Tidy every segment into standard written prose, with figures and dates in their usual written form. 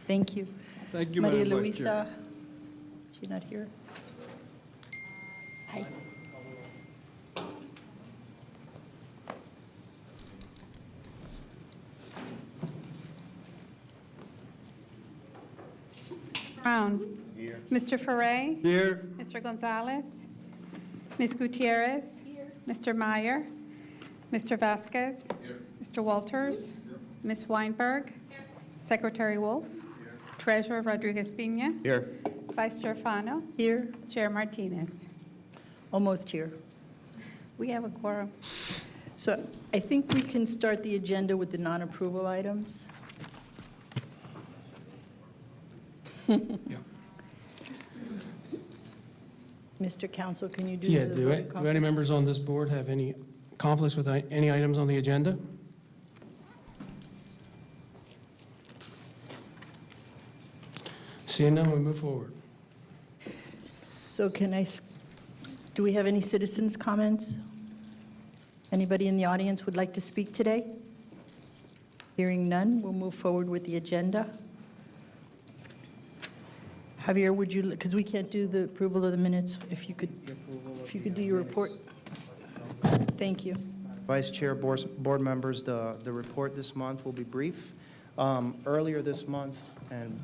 Thank you. Thank you, Maria Madam Vice Chair. Luisa, she's not here. Hi. Brown. Here. Mr. Ferre. Here. Mr. Gonzalez. Ms. Gutierrez. Mr. Meyer. Mr. Vasquez. Mr. Walters. Ms. Weinberg. Secretary Wolf. Treasurer Rodriguez Pina. Here. Vice Chair Fano. Here, Chair Martinez. almost here. We have a quorum. So I think we can start the agenda with the non-approval items. Mr. Counsel, can you do Yeah, the do vote any conference? members on this board have any conflicts with any items on the agenda? Seeing none, we move forward. So do we have any citizens' comments? Anybody in the audience would like to speak today? Hearing none, we'll move forward with the agenda. Javier, would you, because we can't do the approval of the minutes, if you could do your report. Thank you. Vice Chair, board members, the report this month will be brief. Earlier this month, and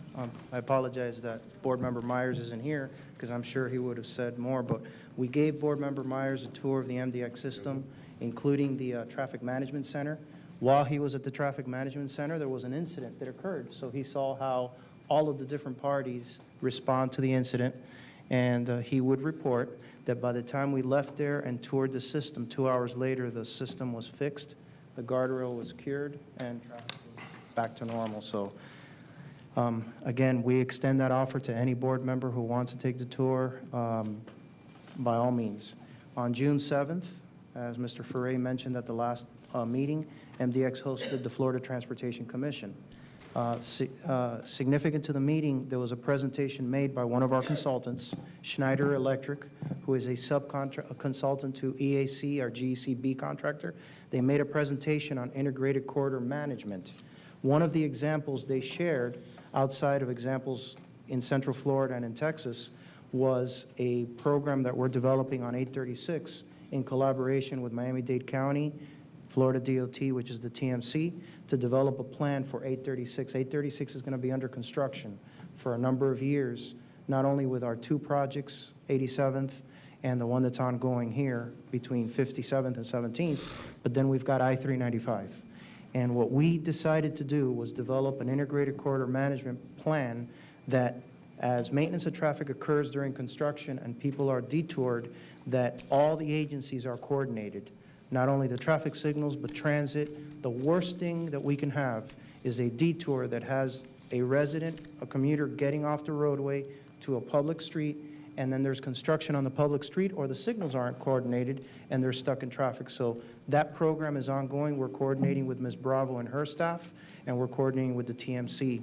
I apologize that Board Member Myers isn't here, because I'm sure he would have said more, but we gave Board Member Myers a tour of the MDX system, including the Traffic Management Center. While he was at the Traffic Management Center, there was an incident that occurred, so he saw how all of the different parties respond to the incident, and he would report that by the time we left there and toured the system, 2 hours later, the system was fixed, the guardrail was cured, and traffic was back to normal. So again, we extend that offer to any board member who wants to take the tour, by all means. On June 7th, as Mr. Ferre mentioned at the last meeting, MDX hosted the Florida Transportation Commission. Significant to the meeting, there was a presentation made by one of our consultants, Schneider Electric, who is a consultant to EAC, our GECB contractor. They made a presentation on integrated corridor management. One of the examples they shared, outside of examples in Central Florida and in Texas, was a program that we're developing on 836 in collaboration with Miami-Dade County, Florida DOT, which is the TMC, to develop a plan for 836. 836 is going to be under construction for a number of years, not only with our two projects, 87th and the one that's ongoing here between 57th and 17th, but then we've got I-395. And what we decided to do was develop an integrated corridor management plan that, as maintenance of traffic occurs during construction and people are detoured, that all the agencies are coordinated. Not only the traffic signals, but transit. The worst thing that we can have is a detour that has a resident, a commuter getting off the roadway to a public street, and then there's construction on the public street, or the signals aren't coordinated and they're stuck in traffic. So that program is ongoing. We're coordinating with Ms. Bravo and her staff, and we're coordinating with the TMC.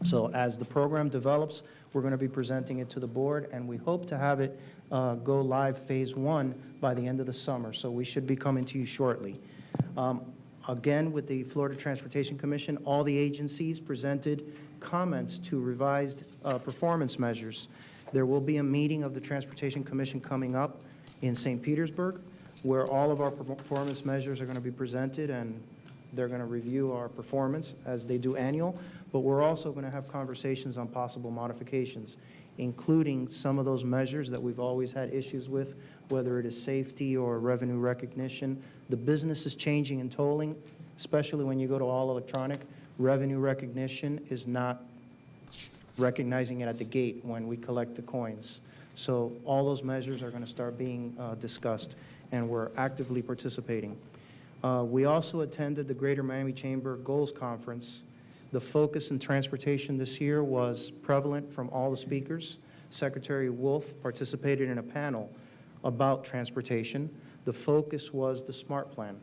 So as the program develops, we're going to be presenting it to the board, and we hope to have it go live phase 1 by the end of the summer. So we should be coming to you shortly. Again, with the Florida Transportation Commission, all the agencies presented comments to revised performance measures. There will be a meeting of the Transportation Commission coming up in St. Petersburg, where all of our performance measures are going to be presented, and they're going to review our performance as they do annual. But we're also going to have conversations on possible modifications, including some of those measures that we've always had issues with, whether it is safety or revenue recognition. The business is changing in tolling, especially when you go to all electronic. Revenue recognition is not recognizing it at the gate when we collect the coins. So all those measures are going to start being discussed, and we're actively participating. We also attended the Greater Miami Chamber Goals Conference. The focus in transportation this year was prevalent from all the speakers. Secretary Wolf participated in a panel about transportation. The focus was the SMART plan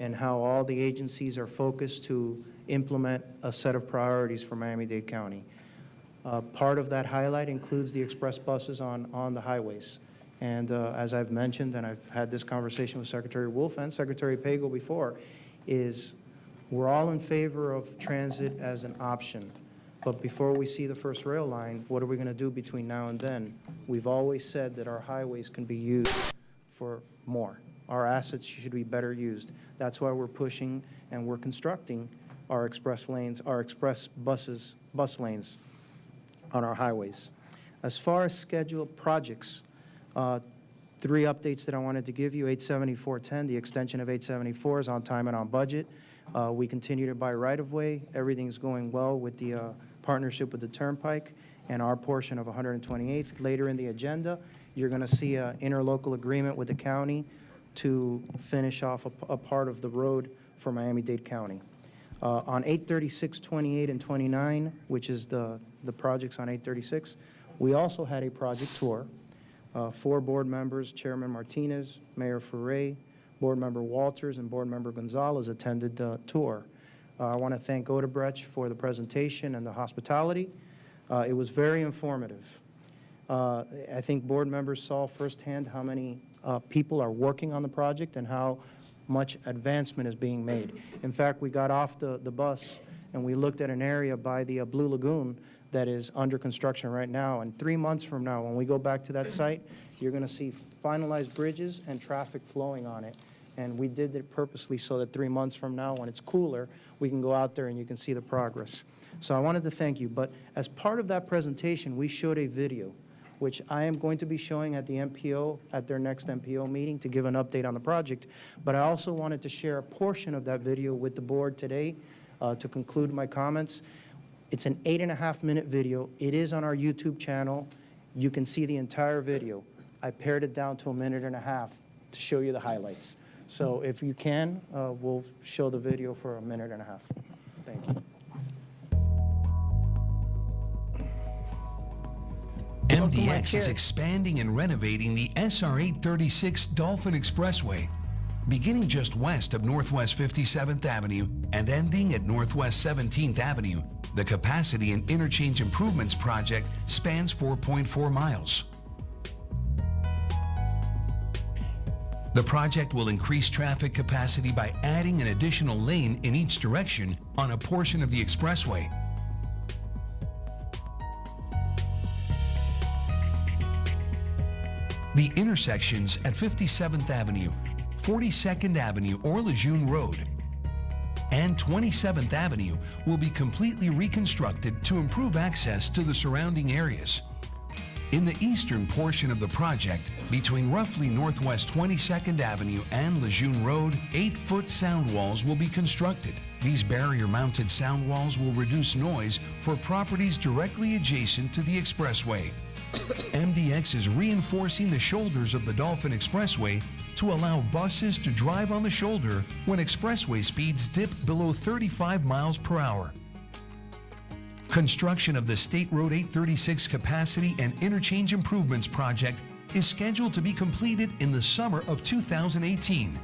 and how all the agencies are focused to implement a set of priorities for Miami-Dade County. Part of that highlight includes the express buses on the highways. And as I've mentioned, and I've had this conversation with Secretary Wolf and Secretary Pagel before, is we're all in favor of transit as an option. But before we see the first rail line, what are we going to do between now and then? We've always said that our highways can be used for more. Our assets should be better used. That's why we're pushing and we're constructing our express lanes, our express bus lanes on our highways. As far as scheduled projects, 3 updates that I wanted to give you. 87410, the extension of 874 is on time and on budget. We continue to buy right-of-way. Everything's going well with the partnership with the Turnpike and our portion of 128th. Later in the agenda, you're going to see an interlocal agreement with the county to finish off a part of the road for Miami-Dade County. On 836, 28, and 29, which is the projects on 836, we also had a project tour. 4 board members, Chairman Martinez, Mayor Ferre, Board Member Walters, and Board Member Gonzalez attended the tour. I want to thank Odebrecht for the presentation and the hospitality. It was very informative. I think board members saw firsthand how many people are working on the project and how much advancement is being made. In fact, we got off the bus and we looked at an area by the Blue Lagoon that is under construction right now. And 3 months from now, when we go back to that site, you're going to see finalized bridges and traffic flowing on it. And we did it purposely so that 3 months from now, when it's cooler, we can go out there and you can see the progress. So I wanted to thank you. But as part of that presentation, we showed a video, which I am going to be showing at the MPO, at their next MPO meeting, to give an update on the project. But I also wanted to share a portion of that video with the board today to conclude my comments. It's an 8.5-minute video. It is on our YouTube channel. You can see the entire video. I pared it down to 1.5 minutes to show you the highlights. So if you can, we'll show the video for 1.5 minutes. Thank you. MDX is expanding and renovating the SR 836 Dolphin Expressway. Beginning just west of Northwest 57th Avenue and ending at Northwest 17th Avenue, the Capacity and Interchange Improvements Project spans 4.4 miles. The project will increase traffic capacity by adding an additional lane in each direction on a portion of the expressway. The intersections at 57th Avenue, 42nd Avenue or Lejeune Road, and 27th Avenue will be completely reconstructed to improve access to the surrounding areas. In the eastern portion of the project, between roughly Northwest 22nd Avenue and Lejeune Road, 8-foot sound walls will be constructed. These barrier-mounted sound walls will reduce noise for properties directly adjacent to the expressway. MDX is reinforcing the shoulders of the Dolphin Expressway to allow buses to drive on the shoulder when expressway speeds dip below 35 miles per hour. Construction of the State Road 836 Capacity and Interchange Improvements Project is scheduled to be completed in the summer of 2018.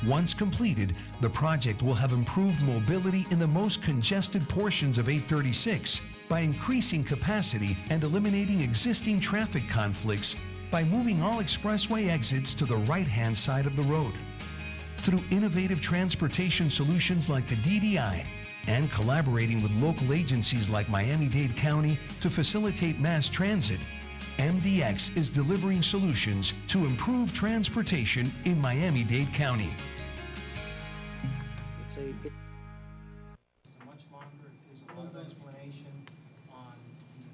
Once completed, the project will have improved mobility in the most congested portions of 836 by increasing capacity and eliminating existing traffic conflicts by moving all expressway exits to the right-hand side of the road. Through innovative transportation solutions like the DDI and collaborating with local agencies like Miami-Dade County to facilitate mass transit, MDX is delivering solutions to improve transportation in Miami-Dade County. It's a much longer, there's a lot of explanation on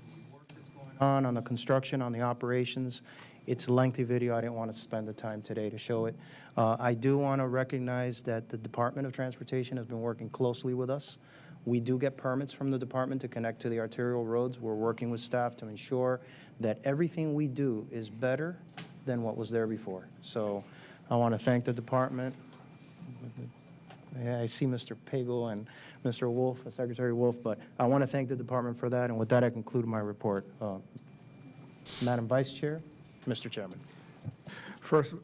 the work that's going on the construction, on the operations. It's a lengthy video. I didn't want to spend the time today to show it. I do want to recognize that the Department of Transportation has been working closely with us. We do get permits from the department to connect to the arterial roads. We're working with staff to ensure that everything we do is better than what was there before. So I want to thank the department. I see Mr. Pagel and Mr. Wolf, Secretary Wolf, but I want to thank the department for that. And with that, I conclude my report. Madam Vice Chair, Mr. Chairman. First,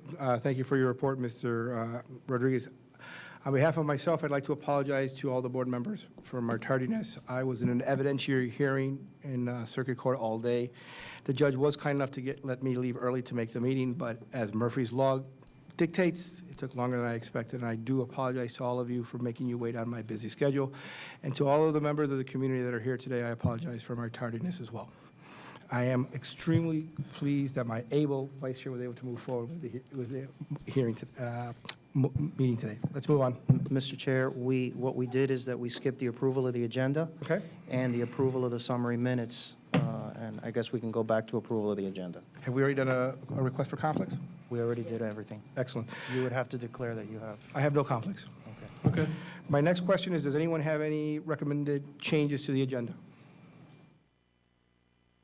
thank you for your report, Mr. Rodriguez. On behalf of myself, I'd like to apologize to all the board members for my tardiness. I was in an evidentiary hearing in Circuit Court all day. The judge was kind enough to let me leave early to make the meeting, but as Murphy's Law dictates. It took longer than I expected, and I do apologize to all of you for making you wait on my busy schedule. And to all of the members of the community that are here today, I apologize for my tardiness as well. I am extremely pleased that my able vice chair was able to move forward with the hearing, meeting today. Let's move on. Mr. Chair, what we did is that we skipped the approval of the agenda Okay? and the approval of the summary minutes, and I guess we can go back to approval of the agenda. Have we already done a request for conflicts? We already did everything. Excellent. You would have to declare that you have. I have no conflicts. Okay. Okay. My next question is, does anyone have any recommended changes to the agenda?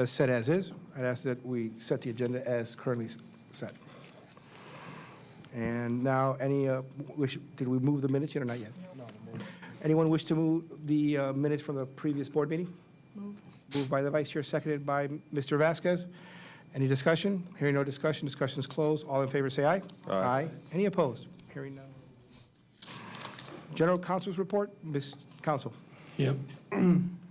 As set as is, I'd ask that we set the agenda as currently set. And now, did we move the minutes yet or not yet? No. Anyone wish to move the minutes from the previous board meeting? Moved by the vice chair, seconded by Mr. Vasquez. Any discussion? Hearing no discussion, discussion is closed. All in favor, say aye. Aye. Any opposed? Hearing none. General Counsel's report, Ms. Counsel. Yep.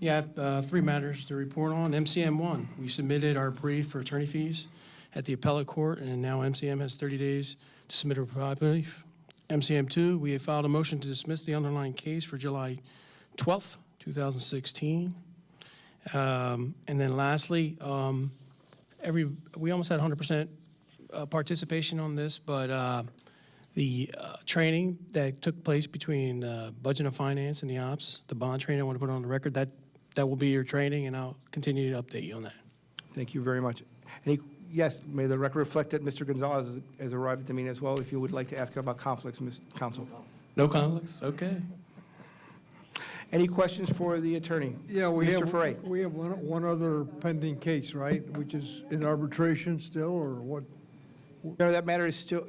Yeah, three matters to report on. MCM 1, we submitted our brief for attorney fees at the appellate court, and now MCM has 30 days to submit a reply brief. MCM 2, we have filed a motion to dismiss the underlying case for July 12th, 2016. And then lastly, we almost had 100% participation on this, but the training that took place between Budget and Finance and the ops, the bond training, I want to put on the record, that will be your training, and I'll continue to update you on that. Thank you very much. Yes, may the record reflect that Mr. Gonzalez has arrived at the meeting as well. If you would like to ask about conflicts, Ms. Counsel. No conflicts? Okay. Any questions for the attorney? Yeah, we Mr. have, Ferre. we have one other pending case, right, which is in arbitration still, or what? No, that matter is still,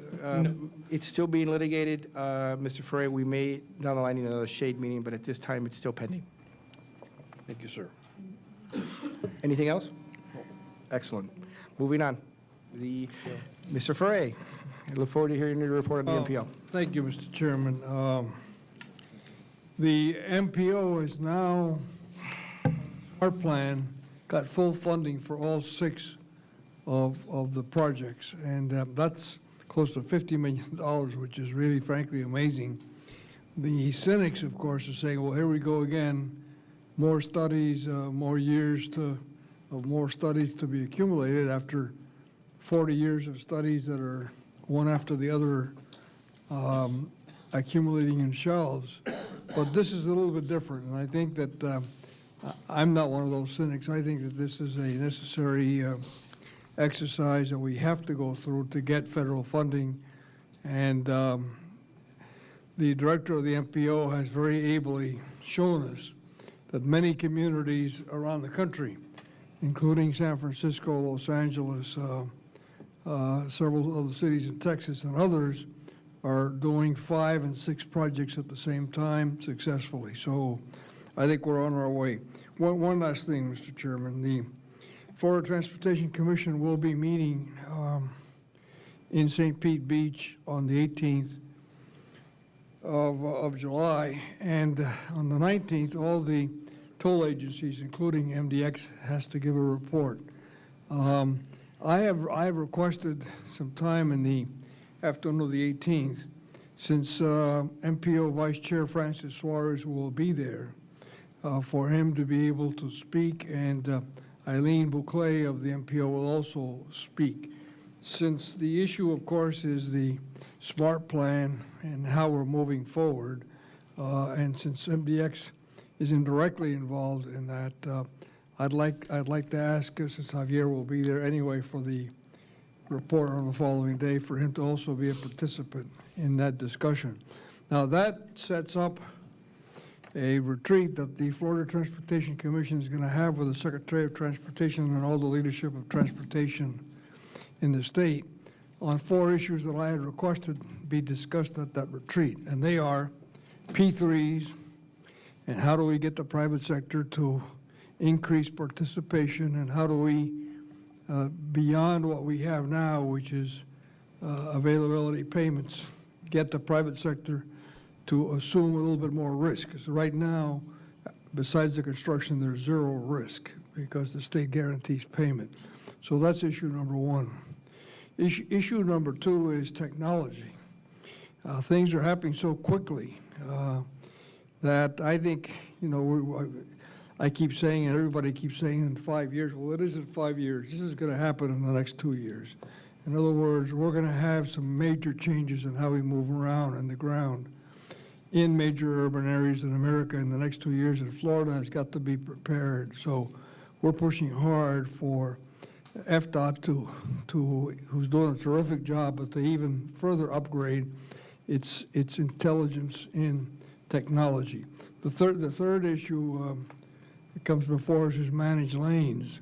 it's still being litigated. Mr. Ferre, we may down the line need another shade meeting, but at this time, it's still pending. Thank you, sir. Anything else? Excellent. Moving on. Mr. Ferre, I look forward to hearing your report on the MPO. Thank you, Mr. Chairman. The MPO is now, our plan, got full funding for all 6 of the projects, and that's close to $50 million, which is really, frankly, amazing. The cynics, of course, are saying, well, here we go again, more studies, more years of more studies to be accumulated after 40 years of studies that are one after the other accumulating in shelves. But this is a little bit different, and I think that I'm not one of those cynics. I think that this is a necessary exercise that we have to go through to get federal funding. And the director of the MPO has very ably shown us that many communities around the country, including San Francisco, Los Angeles, several other cities in Texas and others, are doing 5 and 6 projects at the same time successfully. So I think we're on our way. One last thing, Mr. Chairman. The Florida Transportation Commission will be meeting in St. Pete Beach on the 18th of July, and on the 19th, all the toll agencies, including MDX, has to give a report. I have requested some time in the afternoon of the 18th, since MPO Vice Chair Francis Suarez will be there, for him to be able to speak, and Eileen Bouclé of the MPO will also speak. Since the issue, of course, is the SMART plan and how we're moving forward, and since MDX is indirectly involved in that, I'd like to ask, since Javier will be there anyway for the report on the following day, for him to also be a participant in that discussion. Now, that sets up a retreat that the Florida Transportation Commission is going to have with the Secretary of Transportation and all the leadership of transportation in the state on 4 issues that I had requested be discussed at that retreat. And they are P3s, and how do we get the private sector to increase participation, and how do we, beyond what we have now, which is availability payments, get the private sector to assume a little bit more risk. Because right now, besides the construction, there's 0 risk because the state guarantees payment. So that's issue number 1. Issue number 2 is technology. Things are happening so quickly that I think, I keep saying, and everybody keeps saying in 5 years. Well, it isn't 5 years. This is going to happen in the next 2 years. In other words, we're going to have some major changes in how we move around on the ground in major urban areas in America in the next 2 years, and Florida has got to be prepared. So we're pushing hard for FDOT who's doing a terrific job, but to even further upgrade its intelligence in technology. The third issue that comes before us is managed lanes.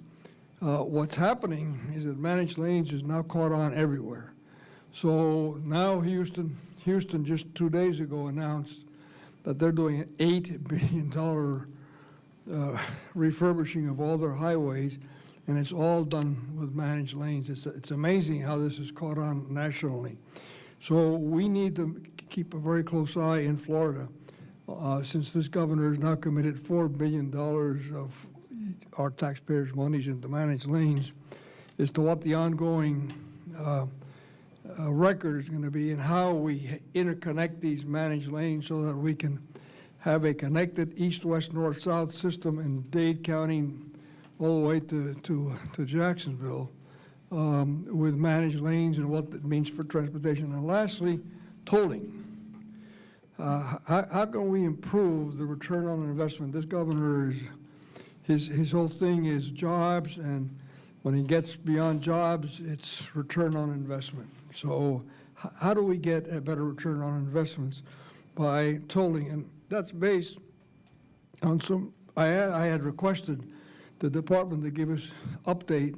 What's happening is that managed lanes is now caught on everywhere. So now Houston just 2 days ago announced that they're doing an $8 billion refurbishing of all their highways, and it's all done with managed lanes. It's amazing how this is caught on nationally. So we need to keep a very close eye in Florida, since this governor has now committed $4 billion of our taxpayers' monies into managed lanes, as to what the ongoing record is going to be and how we interconnect these managed lanes so that we can have a connected east, west, north, south system in Dade County all the way to Jacksonville with managed lanes and what it means for transportation. And lastly, tolling. How can we improve the return on investment? This governor his whole thing is jobs, and when he gets beyond jobs, it's return on investment. So how do we get a better return on investments? By tolling, and that's based on I had requested the department to give us update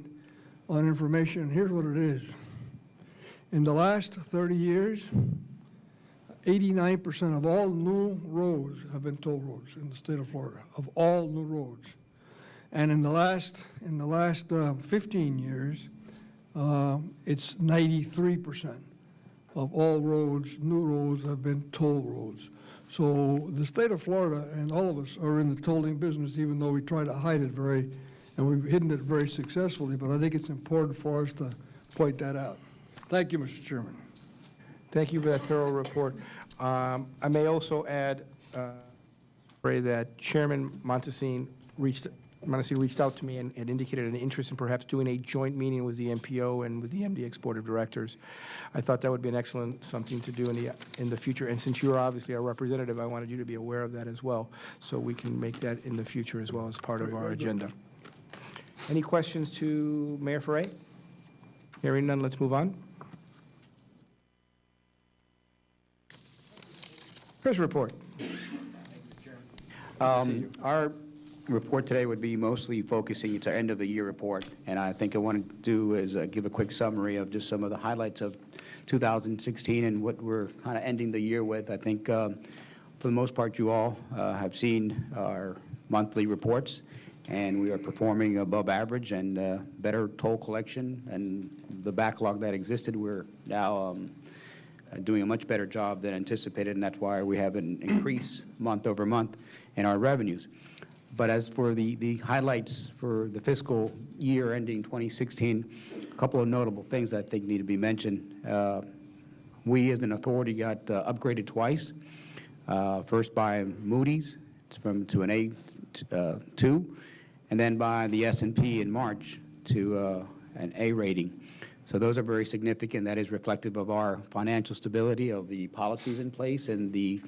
on information. Here's what it is. In the last 30 years, 89% of all new roads have been toll roads in the state of Florida, of all new roads. And in the last 15 years, it's 93% of all roads, new roads, have been toll roads. So the state of Florida and all of us are in the tolling business, even though we try to hide it and we've hidden it very successfully. But I think it's important for us to point that out. Thank you, Mr. Chairman. Thank you for that thorough report. I may also add, Ray, that Chairman Montesine reached out to me and indicated an interest in perhaps doing a joint meeting with the MPO and with the MDX Board of Directors. I thought that would be an excellent something to do in the future. And since you're obviously our representative, I wanted you to be aware of that as well, so we can make that in the future as well as part of our agenda. Any questions to Mayor Ferre? Hearing none, let's move on. Chris, report. Our report today would be mostly focusing, it's our end of the year report, and I think I want to do is give a quick summary of just some of the highlights of 2016 and what we're kind of ending the year with. I think for the most part you all have seen our monthly reports, and we are performing above average and better toll collection, and the backlog that existed, we're now doing a much better job than anticipated, and that's why we have an increase month over month in our revenues. But as for the highlights for the fiscal year ending 2016, a couple of notable things that I think need to be mentioned. We as an authority got upgraded twice, first by Moody's to an A2, and then by the S&P in March to an A rating. So those are very significant. That is reflective of our financial stability, of the policies in place, and the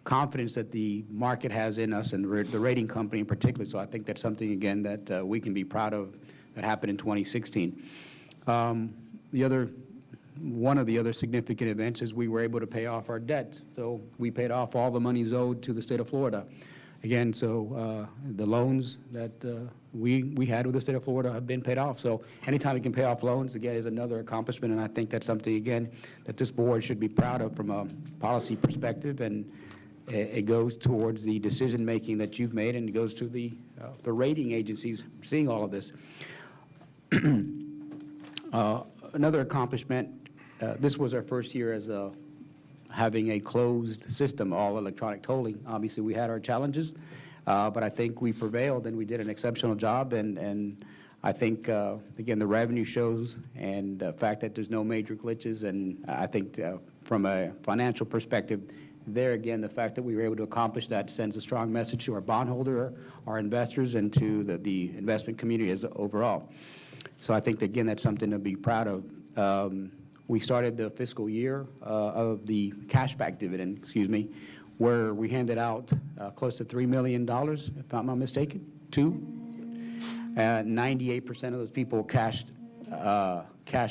confidence that the market has in us and the rating company in particular. So I think that's something, again, that we can be proud of that happened in 2016. One of the other significant events is we were able to pay off our debt. So we paid off all the monies owed to the state of Florida. Again, so the loans that we had with the state of Florida have been paid off. So anytime we can pay off loans, again, is another accomplishment. And I think that's something, again, that this board should be proud of from a policy perspective. And it goes towards the decision-making that you've made, and it goes to the rating agencies seeing all of this. Another accomplishment, this was our first year as having a closed system, all electronic tolling. Obviously, we had our challenges, but I think we prevailed, and we did an exceptional job, and I think, again, the revenue shows, and the fact that there's no major glitches, and I think from a financial perspective, there again, the fact that we were able to accomplish that sends a strong message to our bondholder, our investors, and to the investment community as overall. So I think, again, that's something to be proud of. We started the fiscal year of the cashback dividend, where we handed out close to $3 million, if I'm not mistaken, 98% of those people cashed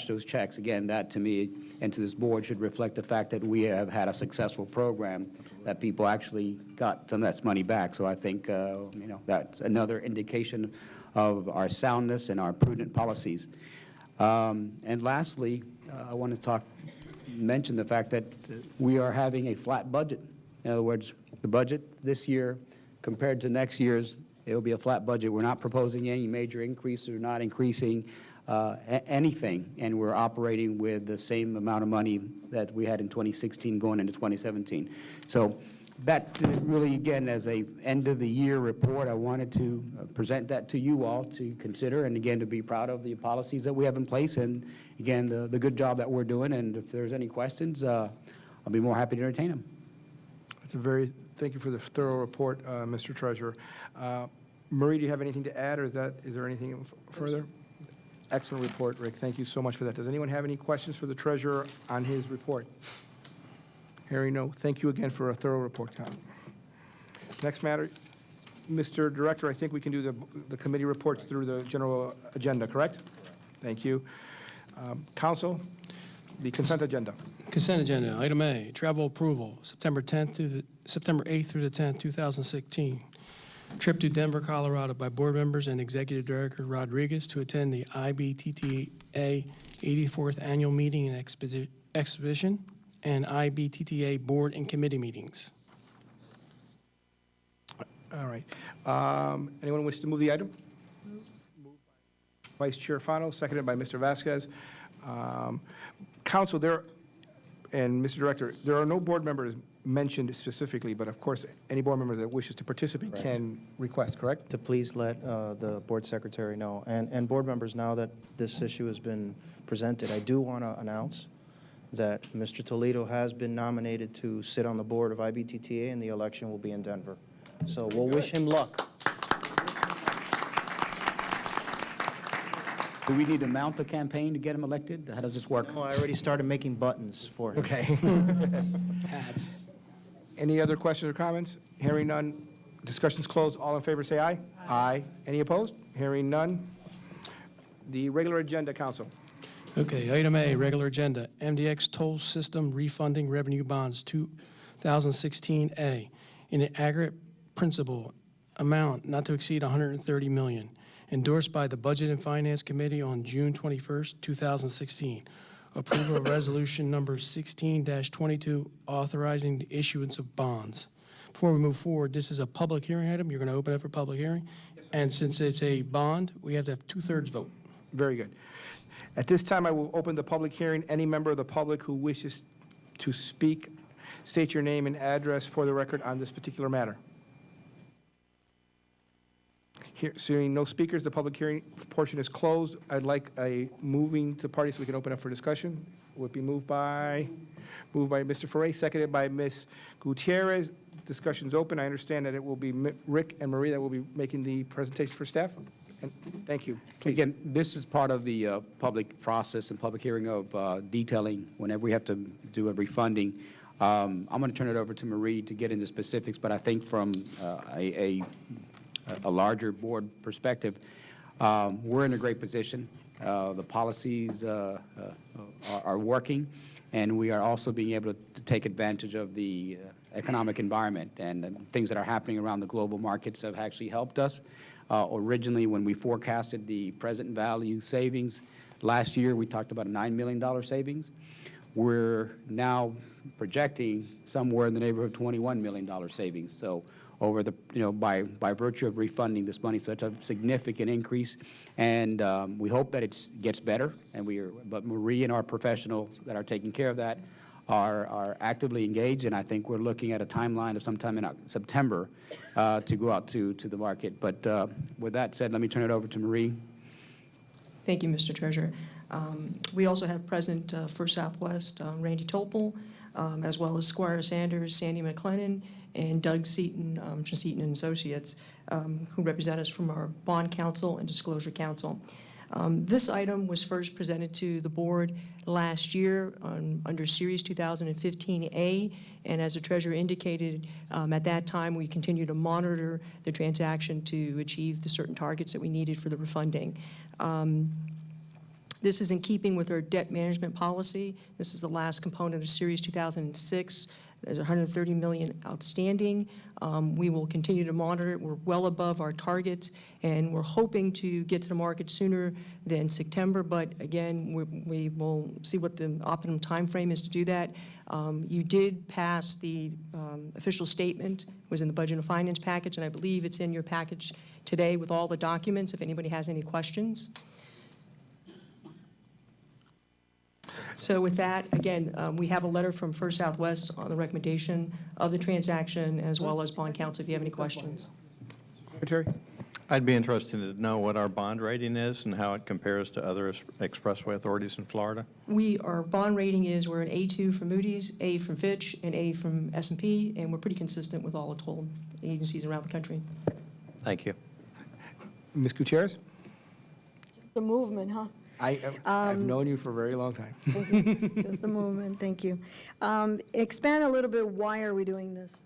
those checks. Again, that to me and to this board should reflect the fact that we have had a successful program, that people actually got some of that money back. So I think that's another indication of our soundness and our prudent policies. And lastly, I want to mention the fact that we are having a flat budget. In other words, the budget this year compared to next year's, it will be a flat budget. We're not proposing any major increase. We're not increasing anything, and we're operating with the same amount of money that we had in 2016 going into 2017. So that really, again, as a end-of-the-year report, I wanted to present that to you all to consider, and again, to be proud of the policies that we have in place, and again, the good job that we're doing. And if there's any questions, I'll be more happy to entertain them. Thank you for the thorough report, Mr. Treasurer. Marie, do you have anything to add, or is there anything further? Excellent report, Rick. Thank you so much for that. Does anyone have any questions for the Treasurer on his report? Hearing no, thank you again for a thorough report, Tom. Next matter, Mr. Director, I think we can do the committee reports through the general agenda, correct? Thank you. Council, the consent agenda. Consent agenda, item A, travel approval, September 8th through the 10th, 2016. Trip to Denver, Colorado by board members and Executive Director Rodriguez to attend the IBTTA 84th Annual Meeting and Exhibition and IBTTA Board and Committee meetings. All right. Anyone wish to move the item? Vice Chair Fano, seconded by Mr. Vasquez. Council, and Mr. Director, there are no board members mentioned specifically, but of course, any board member that wishes to participate can request, correct? To please let the board secretary know. And board members, now that this issue has been presented, I do want to announce that Mr. Toledo has been nominated to sit on the board of IBTTA, and the election will be in Denver. So we'll wish him luck. Do we need to mount the campaign to get him elected? How does this work? Oh, I already started making buttons for him. Okay. Hats. Any other questions or comments? Hearing none. Discussion's closed. All in favor say aye. Aye. Any opposed? Hearing none. The regular agenda, Council. Okay, item A, regular agenda, MDX toll system refunding revenue bonds 2016A in an aggregate principal amount not to exceed $130 million, endorsed by the Budget and Finance Committee on June 21st, 2016. Approval of resolution number 16-22 authorizing the issuance of bonds. Before we move forward, this is a public hearing item. You're going to open it for public hearing. Yes, sir. And since it's a bond, we have to have 2/3 vote. Very good. At this time, I will open the public hearing. Any member of the public who wishes to speak, state your name and address for the record on this particular matter. Seeing no speakers, the public hearing portion is closed. I'd like a moving to party so we can open up for discussion. Would be moved by Mr. Ferre, seconded by Ms. Gutierrez. Discussion's open. I understand that it will be Rick and Marie that will be making the presentation for staff. And thank you. Please. Again, this is part of the public process and public hearing of detailing whenever we have to do a refunding. I'm going to turn it over to Marie to get into specifics, but I think from a larger board perspective, we're in a great position. The policies are working, and we are also being able to take advantage of the economic environment, and things that are happening around the global markets have actually helped us. Originally, when we forecasted the present value savings last year, we talked about a $9 million savings. We're now projecting somewhere in the neighborhood of $21 million savings. So over the, by virtue of refunding this money, so it's a significant increase, and we hope that it gets better. And but Marie and our professionals that are taking care of that are actively engaged, and I think we're looking at a timeline of sometime in September to go out to the market. But with that said, let me turn it over to Marie. Thank you, Mr. Treasurer. We also have present for Southwest Randy Topol, as well as Squire Sanders, Sandy McLennan, and Doug Seaton, from Seaton and Associates, who represent us from our Bond Counsel and Disclosure Council. This item was first presented to the board last year under Series 2015A, and as the treasurer indicated, at that time we continue to monitor the transaction to achieve the certain targets that we needed for the refunding. This is in keeping with our debt management policy. This is the last component of Series 2006. There's $130 million outstanding. We will continue to monitor it. We're well above our targets, and we're hoping to get to the market sooner than September, but again, we will see what the optimum time frame is to do that. You did pass the official statement. It was in the Budget and Finance package, and I believe it's in your package today with all the documents, if anybody has any questions. So with that, again, we have a letter from First Southwest on the recommendation of the transaction, as well as Bond Counsel, if you have any questions. Secretary? I'd be interested to know what our bond rating is and how it compares to other expressway authorities in Florida. Our bond rating is, we're an A2 from Moody's, A from Fitch, and A from S&P, and we're pretty consistent with all the toll agencies around the country. Thank you. Ms. Gutierrez? The movement, huh? I've known you for a very long time. Just the movement, thank you. Expand a little bit, why are we doing this?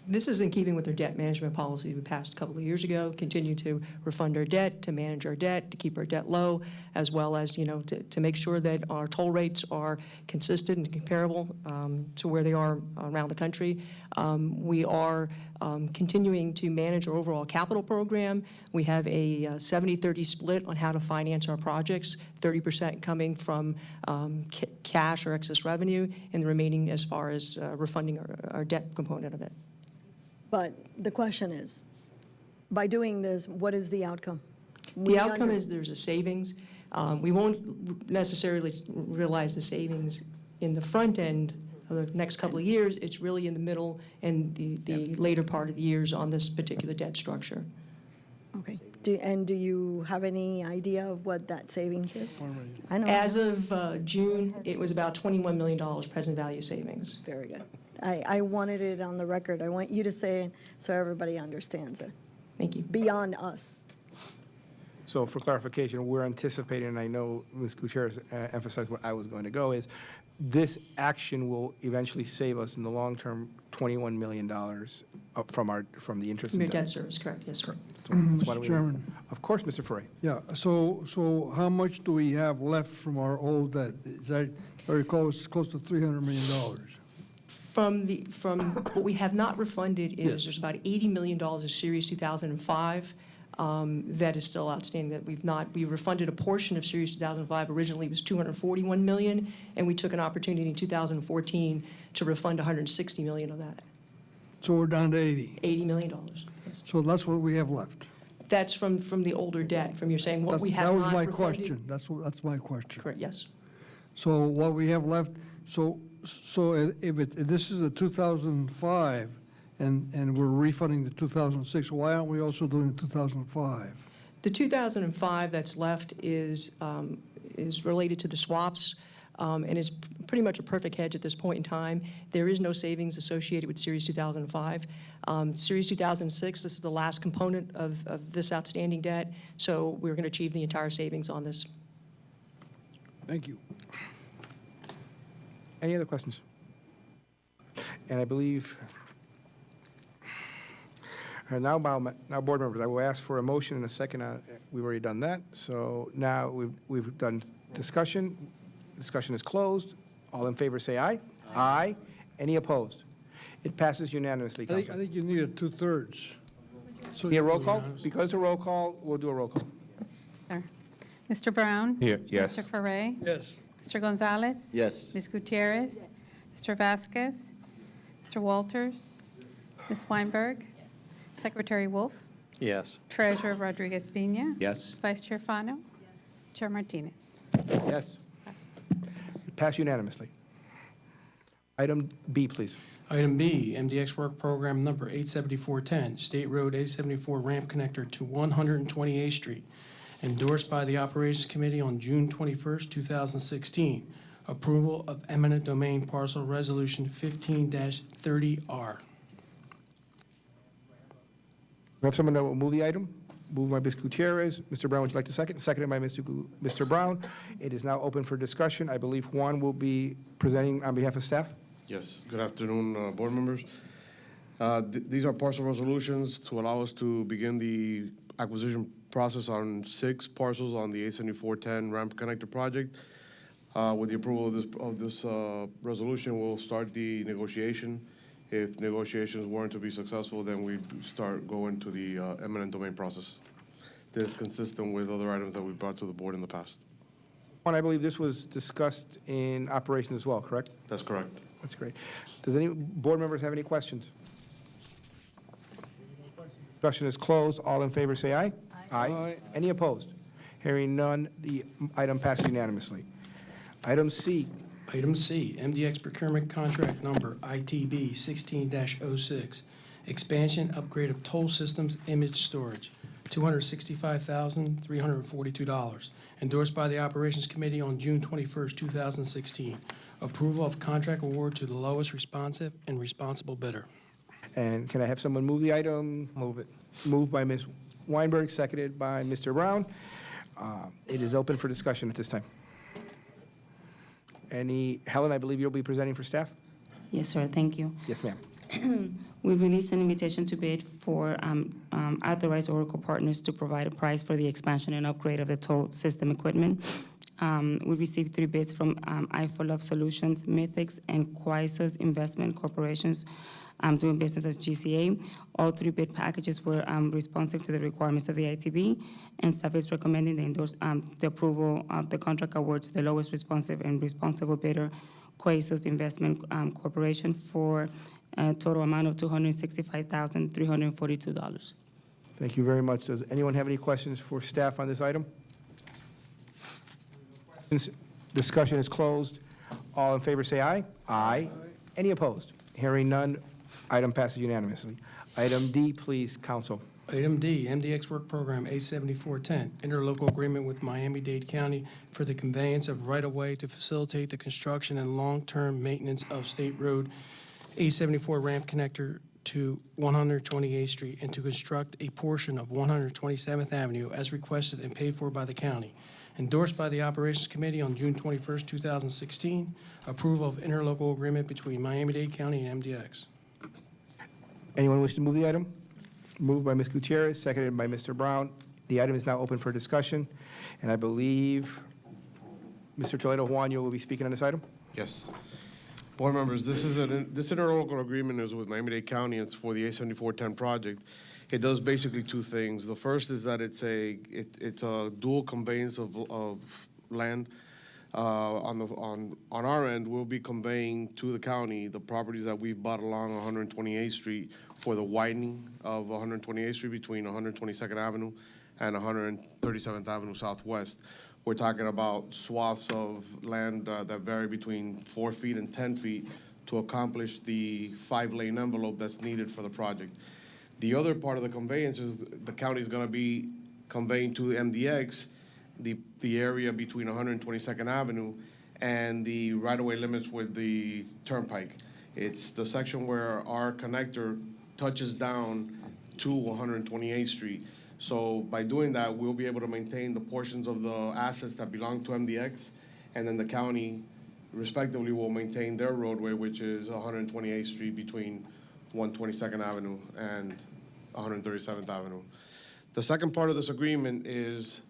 This is in keeping with our debt management policy we passed a couple of years ago, continue to refund our debt, to manage our debt, to keep our debt low, as well as, to make sure that our toll rates are consistent and comparable to where they are around the country. We are continuing to manage our overall capital program. We have a 70-30 split on how to finance our projects, 30% coming from cash or excess revenue, and the remaining as far as refunding our debt component of it. But the question is, by doing this, what is the outcome? The outcome is there's a savings. We won't necessarily realize the savings in the front end of the next couple of years. It's really in the middle and the later part of the years on this particular debt structure. Okay. Do you have any idea of what that savings is? I know. As of June, it was about $21 million present value savings. Very good. I wanted it on the record. I want you to say it so everybody understands it. Thank you. Beyond us. So for clarification, we're anticipating, and I know Ms. Gutierrez emphasized what I was going to go, is this action will eventually save us in the long term $21 million from the interest. From your debt service, correct? Yes, sir. Mr. Chairman. Of course, Mr. Ferre. Yeah, so how much do we have left from our old debt? Is that very close to $300 million? From what we have not refunded is there's about $80 million of Series 2005 that is still outstanding that we refunded a portion of Series 2005. Originally it was $241 million, and we took an opportunity in 2014 to refund $160 million of that. So we're down to 80? $80 million. Yes. So that's what we have left? That's from the older debt, from you're saying what we have not refunded. That was my question. That's my question. Correct, yes. So what we have left, so if this is a 2005, and we're refunding the 2006, why aren't we also doing the 2005? The 2005 that's left is related to the swaps, and it's pretty much a perfect hedge at this point in time. There is no savings associated with Series 2005. Series 2006, this is the last component of this outstanding debt, so we're going to achieve the entire savings on this. Thank you. Any other questions? And I believe, now board members, I will ask for a motion in a second. We've already done that. So now we've done discussion. Discussion is closed. All in favor say aye. Aye. Any opposed? It passes unanimously, I Council. think you need a 2/3. So Need a roll call? Because it's a roll call, we'll do a roll call. Sir. Mr. Brown? Here, yes. Mr. Ferre? Yes. Mr. Gonzalez? Yes. Ms. Gutierrez? Mr. Vasquez? Mr. Walters? Ms. Weinberg? Secretary Wolf? Yes. Treasurer Rodriguez Pena? Yes. Vice Chair Fano? Chair Martinez? Yes. It passed unanimously. Item B, please. Item B, MDX Work Program Number 87410, State Road 874 Ramp Connector to 128th Street. endorsed by the Operations Committee on June 21st, 2016. Approval of eminent domain parcel resolution 15-30R. We have someone that will move the item. Moved by Ms. Gutierrez. Mr. Brown, would you like to second? Seconded by Mr. Brown. It is now open for discussion. I believe Juan will be presenting on behalf of staff. Yes, good afternoon, board members. These are parcel resolutions to allow us to begin the acquisition process on 6 parcels on the A7410 ramp connector project. With the approval of this resolution, we'll start the negotiation. If negotiations weren't to be successful, then we start going to the eminent domain process. This is consistent with other items that we've brought to the board in the past. Juan, I believe this was discussed in operation as well, correct? That's correct. That's great. Does any board members have any questions? Discussion is closed. All in favor, say aye. Aye. Any opposed? Hearing none, the item passes unanimously. Item C. Item C, MDX procurement contract number ITB 16-06, expansion, upgrade of toll systems, image storage, $265,342. Endorsed by the Operations Committee on June 21st, 2016. Approval of contract award to the lowest responsive and responsible bidder. And can I have someone move the item? Move it. Moved by Ms. Weinberg, seconded by Mr. Brown. It is open for discussion at this time. Helen, I believe you'll be presenting for staff? Yes, sir. Thank you. Yes, ma'am. We released an invitation to bid for authorized Oracle partners to provide a price for the expansion and upgrade of the toll system equipment. We received 3 bids from I4Love Solutions, Mythics, and Quisos Investment Corporations, doing business as GCA. All 3 bid packages were responsive to the requirements of the ITB, and staff is recommending the approval of the contract award to the lowest responsive and responsible bidder, Quisos Investment Corporation, for a total amount of $265,342. Thank you very much. Does anyone have any questions for staff on this item? Discussion is closed. All in favor, say aye. Aye. Any opposed? Hearing none, item passes unanimously. Item D, please, counsel. Item D, MDX Work Program A7410, interlocal agreement with Miami-Dade County for the conveyance of right-of-way to facilitate the construction and long-term maintenance of State Road A74 ramp connector to 128th Street and to construct a portion of 127th Avenue as requested and paid for by the county. Endorsed by the Operations Committee on June 21st, 2016. Approval of interlocal agreement between Miami-Dade County and MDX. Anyone wish to move the item? Moved by Ms. Gutierrez, seconded by Mr. Brown. The item is now open for discussion, and I believe Mr. Toledo Juan, you will be speaking on this item? Yes. Board members, this interlocal agreement is with Miami-Dade County. It's for the A7410 project. It does basically 2 things. The first is that it's a dual conveyance of land. On our end, we'll be conveying to the county the properties that we've bought along 128th Street for the widening of 128th Street between 122nd Avenue and 137th Avenue Southwest. We're talking about swaths of land that vary between 4 feet and 10 feet to accomplish the 5-lane envelope that's needed for the project. The other part of the conveyance is the county is going to be conveying to the MDX the area between 122nd Avenue and the right-of-way limits with the turnpike. It's the section where our connector touches down to 128th Street. So by doing that, we'll be able to maintain the portions of the assets that belong to MDX, and then the county, respectively, will maintain their roadway, which is 128th Street between 122nd Avenue and 137th Avenue. The second part of this agreement is,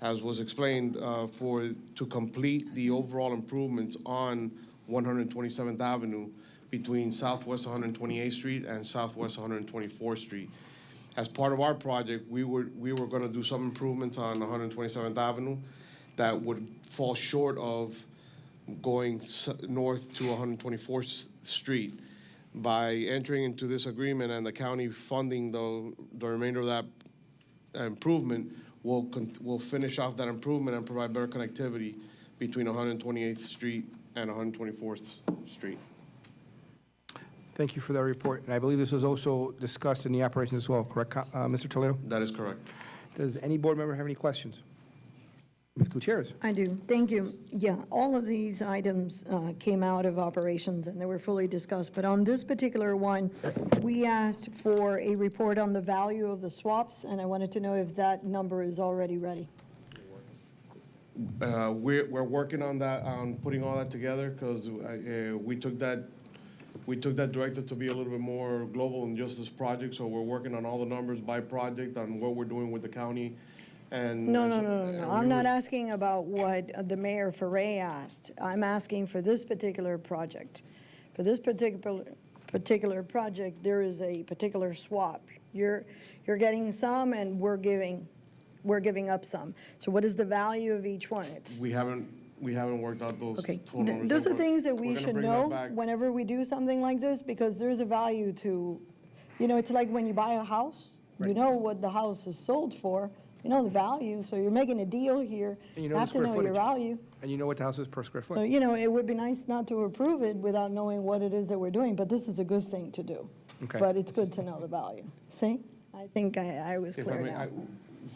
as was explained, to complete the overall improvements on 127th Avenue between Southwest 128th Street and Southwest 124th Street. As part of our project, we were going to do some improvements on 127th Avenue that would fall short of going north to 124th Street. By entering into this agreement and the county funding the remainder of that improvement, we'll finish off that improvement and provide better connectivity between 128th Street and 124th Street. Thank you for that report. And I believe this was also discussed in the operation as well, correct, Mr. Toledo? That is correct. Does any board member have any questions? Ms. Gutierrez? I do. Thank you. Yeah, all of these items came out of operations and they were fully discussed. But on this particular one, we asked for a report on the value of the swaps, and I wanted to know if that number is already ready. We're working on that, on putting all that together, because we took that directive to be a little bit more global than just this project. So we're working on all the numbers by project, on what we're doing with the county. And No. I'm not asking about what the Mayor Ferre asked. I'm asking for this particular project. For this particular project, there is a particular swap. You're getting some, and we're giving up some. So what is the value of each one? We haven't worked out those Okay, total numbers. those are We're- things that we're we gonna should bring that know back. whenever we do something like this, because there's a value to, it's like when you buy a house, you know what the house is sold for, you know the value, so you're making a deal here, And you you know the have to square know your footage. value. And you know what the house is per square So, foot? it would be nice not to approve it without knowing what it is that we're doing, but this is a good thing to do. Okay. But it's good to know the value. See? I think I was If I clear may, now.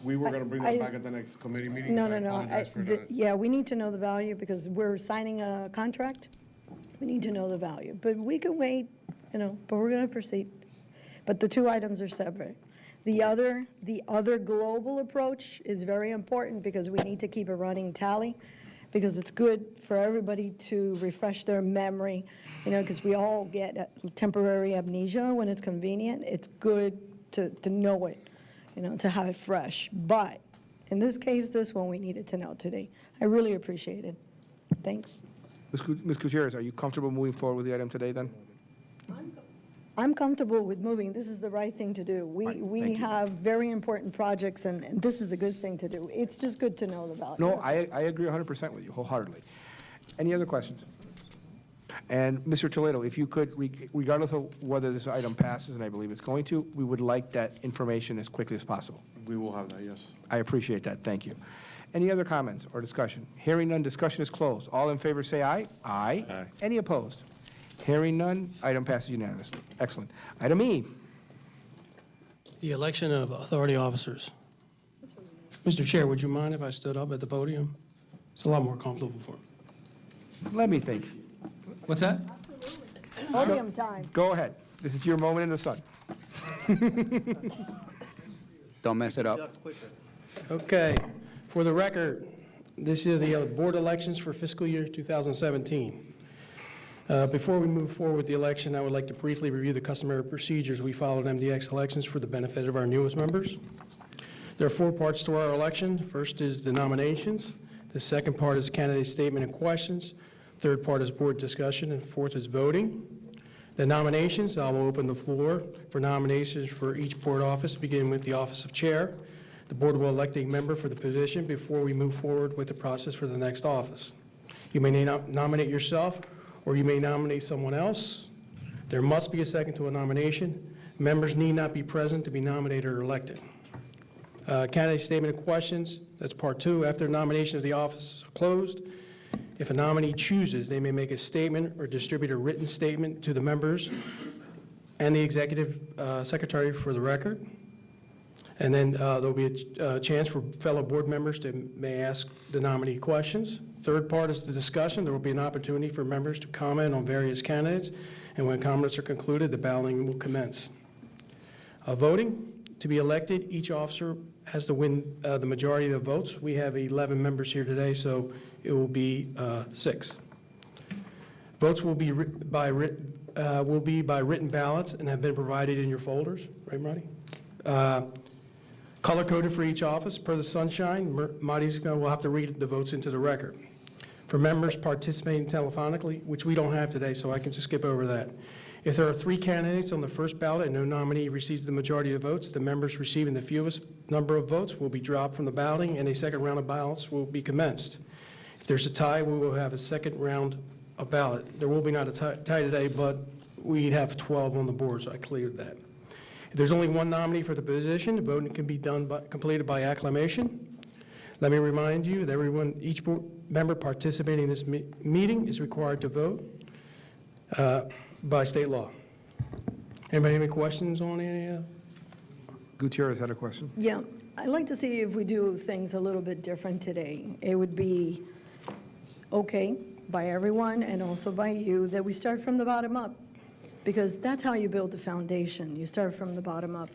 we were gonna bring I- that back at the next committee meeting. No. and I apologize for that. Yeah, we need to know the value because we're signing a contract. We need to know the value. But we can wait, but we're going to proceed. But the two items are separate. The other global approach is very important because we need to keep a running tally, because it's good for everybody to refresh their memory, because we all get temporary amnesia when it's convenient. It's good to know it, to have it fresh. But in this case, this one we needed to know today. I really appreciate it. Thanks. Ms. Gutierrez, are you comfortable moving forward with the item today, then? I'm comfortable with moving. This is the right thing to do. Right, We thank you. have very important projects, and this is a good thing to do. It's just good to know the value. No, I agree 100% with you wholeheartedly. Any other questions? And Mr. Toledo, if you could, regardless of whether this item passes, and I believe it's going to, we would like that information as quickly as possible. We will have that, yes. I appreciate that. Thank you. Any other comments or discussion? Hearing none, discussion is closed. All in favor say aye. Aye. Aye. Any opposed? Hearing none, item passes unanimously. Excellent. Item E. The election of authority officers. Mr. Chair, would you mind if I stood up at the podium? It's a lot more comfortable for me. Let me think. What's that? Podium time. Go ahead. This is your moment in the sun. Don't mess it up. Okay. For the record, this is the board elections for fiscal year 2017. Before we move forward with the election, I would like to briefly review the customary procedures we follow at MDX elections for the benefit of our newest members. There are 4 parts to our election. First is the nominations. The second part is candidate statement and questions. Third part is board discussion, and fourth is voting. The nominations, I will open the floor for nominations for each board office, beginning with the office of chair. The board will elect a member for the position before we move forward with the process for the next office. You may nominate yourself, or you may nominate someone else. There must be a second to a nomination. Members need not be present to be nominated or elected. Candidate statement and questions, that's part 2. After nomination of the office is closed, if a nominee chooses, they may make a statement or distribute a written statement to the members and the executive secretary for the record. And then there'll be a chance for fellow board members to may ask the nominee questions. Third part is the discussion. There will be an opportunity for members to comment on various candidates, and when comments are concluded, the balloting will commence. Voting. To be elected, each officer has to win the majority of the votes. We have 11 members here today, so it will be 6. Votes will be by written ballots and have been provided in your folders, right, Marty? Color-coded for each office per the sunshine. Will have to read the votes into the record. For members participating telephonically, which we don't have today, so I can just skip over that. If there are 3 candidates on the first ballot and no nominee receives the majority of votes, the members receiving the fewest number of votes will be dropped from the balloting, and a second round of ballots will be commenced. If there's a tie, we will have a second round of ballot. There will be not a tie today, but we'd have 12 on the board, so I cleared that. If there's only one nominee for the position, the voting can be completed by acclamation. Let me remind you that each board member participating in this meeting is required to vote by state law. Anybody have any questions on any? Gutierrez had a question. Yeah, I'd like to see if we do things a little bit different today. It would be okay by everyone and also by you that we start from the bottom up, because that's how you build a foundation. You start from the bottom up.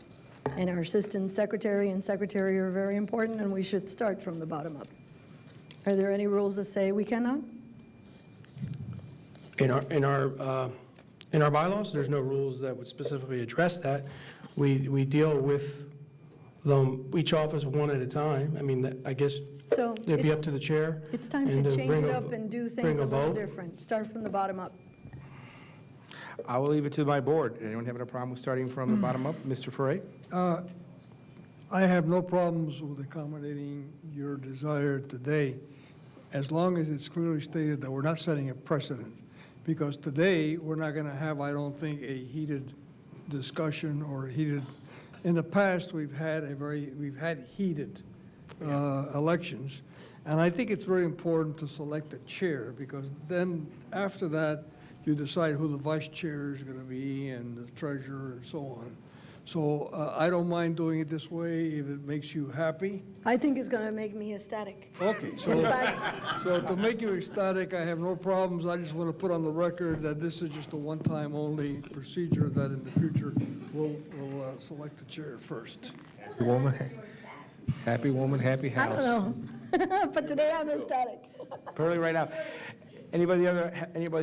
And our assistant secretary and secretary are very important, and we should start from the bottom up. Are there any rules that say we cannot? In our bylaws, there's no rules that would specifically address that. We deal with them, each office one at a time. I mean, I guess So it'd be up to the chair. it's time and to change bring it a- up and do bring things a little vote. different. Start from the bottom up. I will leave it to my board. Anyone having a problem with starting from the bottom up? Mr. Foray? I have no problems with accommodating your desire today, as long as it's clearly stated that we're not setting a precedent. Because today, we're not going to have, I don't think, a heated discussion or heated, in the past, we've had heated elections. And I think it's very important to select a chair, because then, after that, you decide who the vice chair is going to be and the treasurer and so on. So I don't mind doing it this way if it makes you happy. I think it's going to make me ecstatic. Okay, In fact, so to make you ecstatic, I have no problems. I just want to put on the record that this is just a one-time only procedure, that in the future, we'll select the chair first. Happy woman, happy I don't know. But today I'm ecstatic. Perfectly right now. Anybody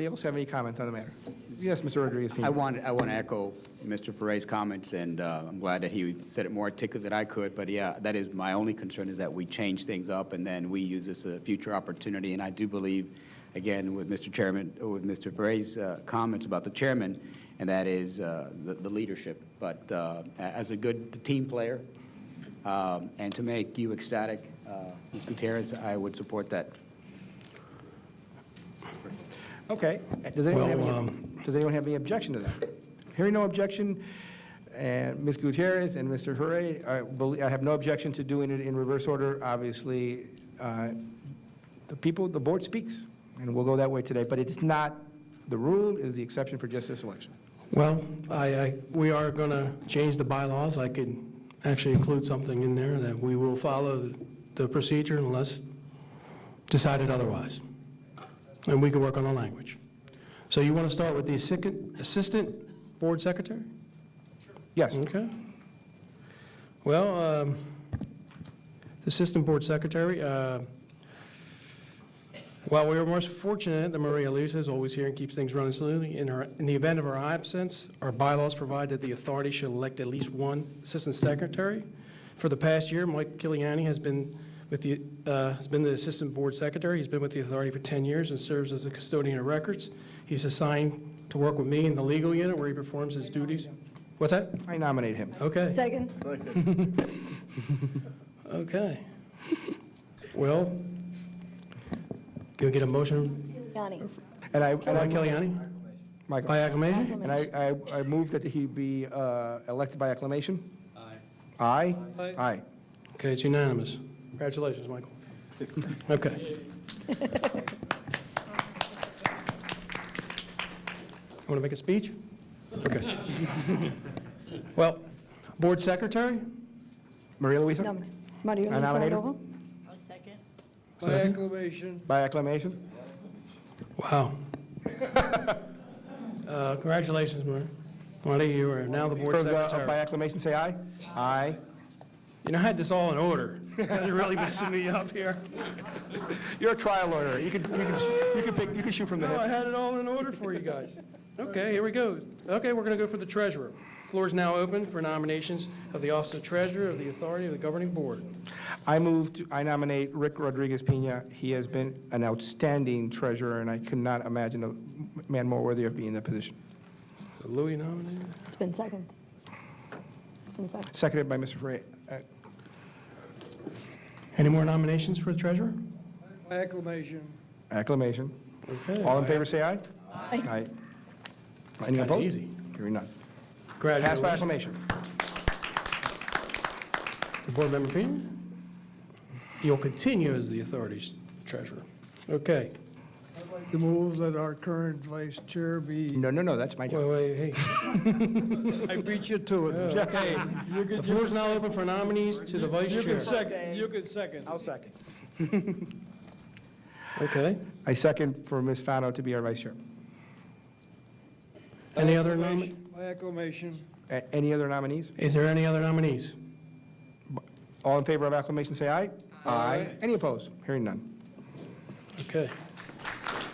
else have any comments on the matter? Yes, Mr. Rodriguez-Pena. I want to echo Mr. Ferray's comments, and I'm glad that he said it more articulate than I could. But yeah, that is my only concern, is that we change things up and then we use this as a future opportunity. And I do believe, again, with Mr. Chairman, or with Mr. Ferray's comments about the chairman, and that is the leadership. But as a good team player, and to make you ecstatic, Ms. Gutierrez, I would support that. Okay. Does anyone have any objection to that? Hearing no objection, and Ms. Gutierrez and Mr. Hurray, I have no objection to doing it in reverse order. Obviously, the board speaks, and we'll go that way today. But it's not, the rule is the exception for just this election. Well, we are going to change the bylaws. I could actually include something in there that we will follow the procedure unless decided otherwise. And we can work on the language. So you want to start with the assistant board secretary? Yes. Okay. Well, the assistant board secretary, while we are more fortunate that Maria Luisa is always here and keeps things running smoothly, in the event of our absence, our bylaws provide that the authority should elect at least one assistant secretary. For the past year, Mike Kiliani has been the assistant board secretary. He's been with the authority for 10 years and serves as a custodian of records. He's assigned to work with me in the legal unit where he performs his duties. What's that? I nominate him. Okay. Second. Okay. Well, can we get a motion? Yanni. And I Kiliani? Michael. By acclamation? And I move that he be elected by acclamation. Aye. Aye. Aye. Okay, it's unanimous. Congratulations, Michael. Okay. Want to make a speech? Okay. Well, board secretary? Maria Luisa? No, Maria I Luisa nominate her. Arojo. I'll second. By acclamation. By acclamation? Wow. Congratulations, Marty. You are now the board By secretary. acclamation, say aye. Aye. You know, I had this all in order. You guys are really messing me up here. You're a trial lawyer. You can shoot from the No, I hip. had it all in order for you guys. Okay, here we go. Okay, we're going to go for the treasurer. Floor is now open for nominations of the office of treasurer of the authority of the governing board. I nominate Rick Rodriguez-Pena. He has been an outstanding treasurer, and I could not imagine a man more worthy of being in that position. Louis nominated? It's been second. Seconded by Mr. Ferrer. Any more nominations for the treasurer? By acclamation. Acclamation. Okay. All in favor, say aye. Aye. Aye. Any kinda opposed? easy. Hearing none. Congratulations. Passed by acclamation. Board Member Pena? You'll continue as the authority's treasurer. Okay. To move that our current vice chair be, No, that's my job. Wait, hey. I beat you to it. Okay, the floor is now open for nominees to the vice You chair. can second, you can second. I'll second. Okay. I second for Ms. Fano to be our vice chair. Any other nominees? By acclamation. Any other nominees? Is there any other nominees? All in favor of acclamation, say aye. Aye. Any opposed? Hearing none. Okay.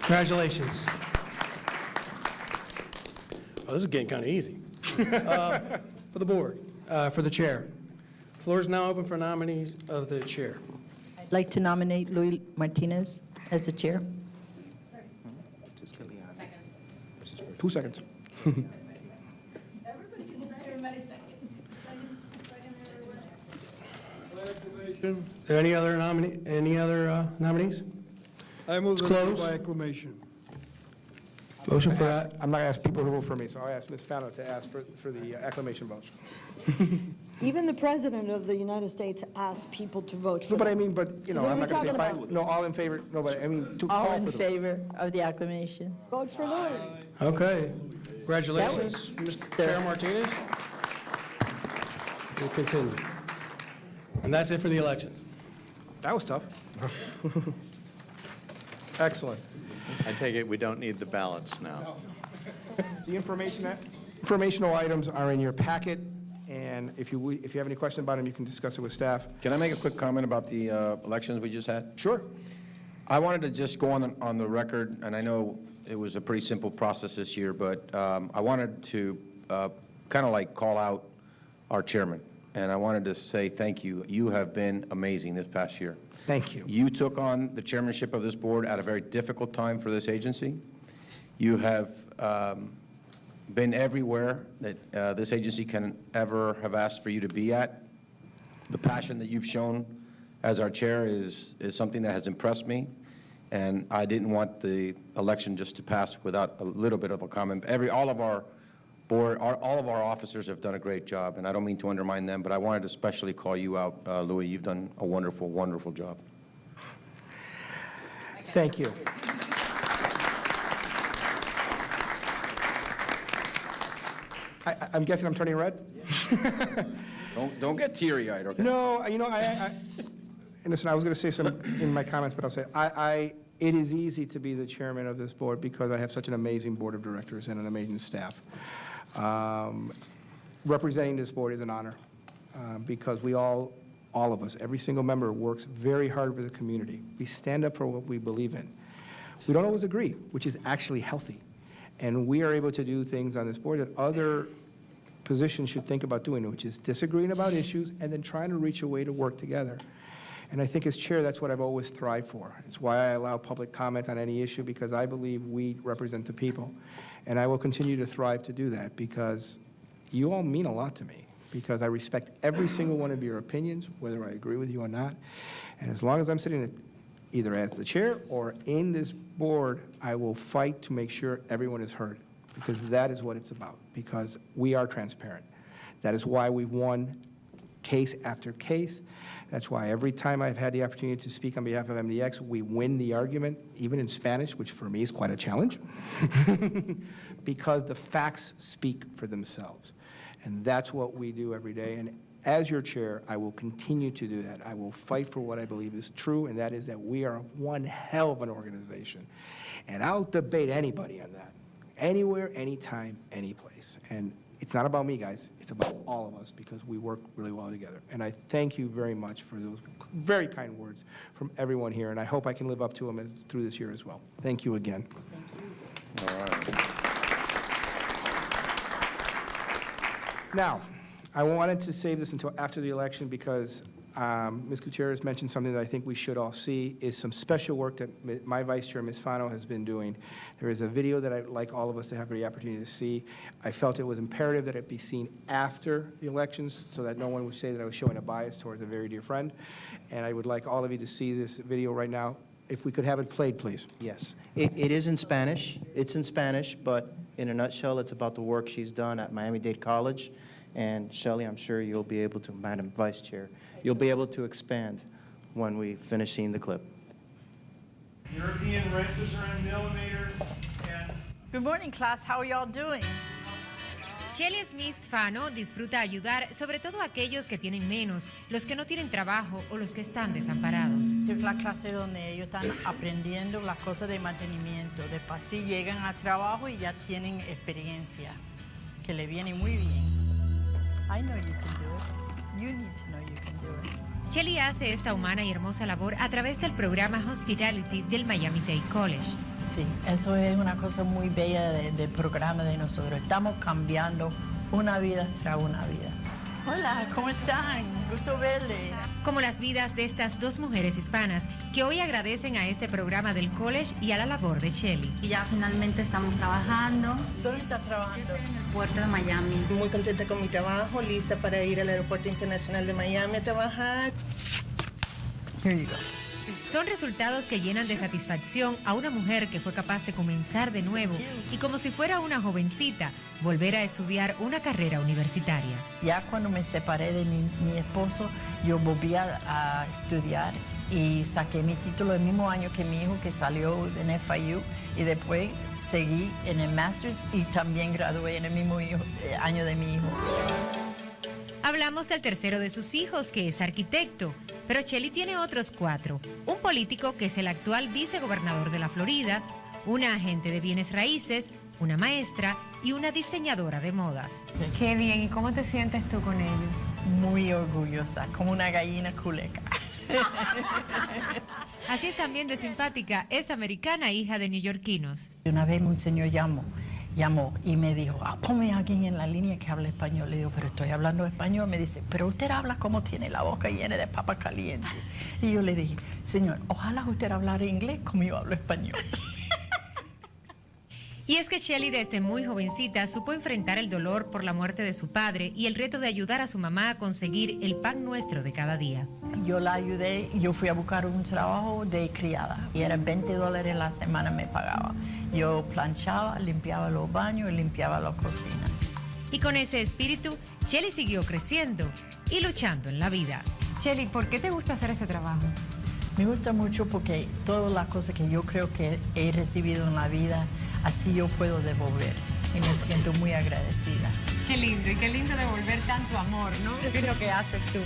Congratulations. Well, this is getting kind of easy. For the board, for the chair. Floor is now open for nominees of the chair. I'd like to nominate Luis Martinez as the chair. 2 seconds. Acclamation. Are there any other nominees? I move It's that it closed. by acclamation. Motion for that. I'm not going to ask people to vote for me, so I'll ask Ms. Fano to ask for the acclamation votes. Even the President of the United States asked people to vote for No, but I them. mean, but, So what I'm are we not going to say, talking about? no, all in favor, no, but I mean, to All call in for the. favor of the acclamation? Vote for Louis. Okay. Congratulations, Mr. Chair Martinez. We'll continue. And that's it for the elections. That was tough. Excellent. I take it we don't need the ballots now. The informational items are in your packet, and if you have any questions about them, you can discuss it with staff. Can I make a quick comment about the elections we just had? Sure. I wanted to just go on the record, and I know it was a pretty simple process this year, but I wanted to kind of like call out our chairman, and I wanted to say thank you. You have been amazing this past year. Thank you. You took on the chairmanship of this board at a very difficult time for this agency. You have been everywhere that this agency can ever have asked for you to be at. The passion that you've shown as our chair is something that has impressed me, and I didn't want the election just to pass without a little bit of a comment. All of our board, all of our officers have done a great job, and I don't mean to undermine them, but I wanted to especially call you out, Louis. You've done a wonderful, wonderful job. Thank you. I'm guessing I'm turning red? Don't get teary-eyed, okay? No, and listen, I was going to say something in my comments, but I'll say, it is easy to be the chairman of this board because I have such an amazing board of directors and an amazing staff. Representing this board is an honor because we all of us, every single member works very hard for the community. We stand up for what we believe in. We don't always agree, which is actually healthy. And we are able to do things on this board that other positions should think about doing, which is disagreeing about issues and then trying to reach a way to work together. And I think as chair, that's what I've always thrived for. It's why I allow public comment on any issue, because I believe we represent the people. And I will continue to thrive to do that because you all mean a lot to me, because I respect every single one of your opinions, whether I agree with you or not. And as long as I'm sitting either as the chair or in this board, I will fight to make sure everyone is heard, because that is what it's about, because we are transparent. That is why we've won case after case. That's why every time I've had the opportunity to speak on behalf of MDX, we win the argument, even in Spanish, which for me is quite a challenge, because the facts speak for themselves. And that's what we do every day. And as your chair, I will continue to do that. I will fight for what I believe is true, and that is that we are one hell of an organization. And I'll debate anybody on that, anywhere, anytime, any place. And it's not about me, guys. It's about all of us, because we work really well together. And I thank you very much for those very kind words from everyone here, and I hope I can live up to them through this year as well. Thank you again. All right. Now, I wanted to save this until after the election because Ms. Gutierrez mentioned something that I think we should all see, is some special work that my vice chair, Ms. Fano, has been doing. There is a video that I'd like all of us to have the opportunity to see. I felt it was imperative that it be seen after the elections so that no one would say that I was showing a bias towards a very dear friend. And I would like all of you to see this video right now. If we could have it played, please. Yes. It is in Spanish. It's in Spanish, but in a nutshell, it's about the work she's done at Miami-Dade College. And Shelley, I'm sure you'll be able to, Madam Vice Chair, you'll be able to expand when we finish seeing the clip. European Union wrenches are in millimeters. And Good morning, class. How are y'all doing? Shelly Smith Fano disfruta ayudar sobre todo a aquellos que tienen menos, los que no tienen trabajo o los que están desamparados. Es la clase donde ellos están aprendiendo las cosas de mantenimiento. Después sí llegan al trabajo y ya tienen experiencia, que le viene muy bien. I know you can do it. You need to know you can do it. Shelly hace esta humana y hermosa labor a través del programa Hospitality del Miami-Dade College. Sí, eso es una cosa muy bella del programa de nosotros. Estamos cambiando una vida tras una vida. Hola, ¿cómo están? Gusto verle. Como las vidas de estas dos mujeres hispanas que hoy agradecen a este programa del college y a la labor de Shelly. Y ya finalmente estamos trabajando. ¿Dónde estás trabajando? En el puerto de Miami. Muy contenta con mi trabajo, lista para ir al Aeropuerto Internacional de Miami a trabajar. Here you go. Son resultados que llenan de satisfacción a una mujer que fue capaz de comenzar de nuevo y como si fuera una jovencita, volver a estudiar una carrera universitaria. Ya cuando me separé de mi esposo, yo volví a estudiar y saqué mi título el mismo año que mi hijo, que salió en FIU, y después seguí en el Masters y también gradué en el mismo año de mi hijo. Hablamos del tercero de sus hijos, que es arquitecto, pero Shelly tiene otros 4. Un político, que es el actual vicegobernador de la Florida, una agente de bienes raíces, una maestra y una diseñadora de modas. Qué bien. ¿Y cómo te sientes tú con ellos? Muy orgullosa, como una gallina culeca. Así es también de simpática esta americana hija de neoyorquinos. Una vez un señor llamó y me dijo, ponme a alguien en la línea que hable español. Le digo, pero estoy hablando español. Me dice, pero usted habla como tiene la boca llena de papa caliente. Y yo le dije, señor, ojalá usted hablara inglés como yo hablo español. Y es que Shelly desde muy jovencita supo enfrentar el dolor por la muerte de su padre y el reto de ayudar a su mamá a conseguir el pan nuestro de cada día. Yo la ayudé, yo fui a buscar un trabajo de criada y era $20 la semana me pagaba. Yo planchaba, limpiaba los baños y limpiaba la cocina. Y con ese espíritu, Shelly siguió creciendo y luchando en la vida. Shelly, ¿por qué te gusta hacer este trabajo? Me gusta mucho porque todas las cosas que yo creo que he recibido en la vida, así yo puedo devolver. Y me siento muy agradecida. Qué lindo, y qué lindo devolver tanto amor, ¿no? Es lo que haces tú.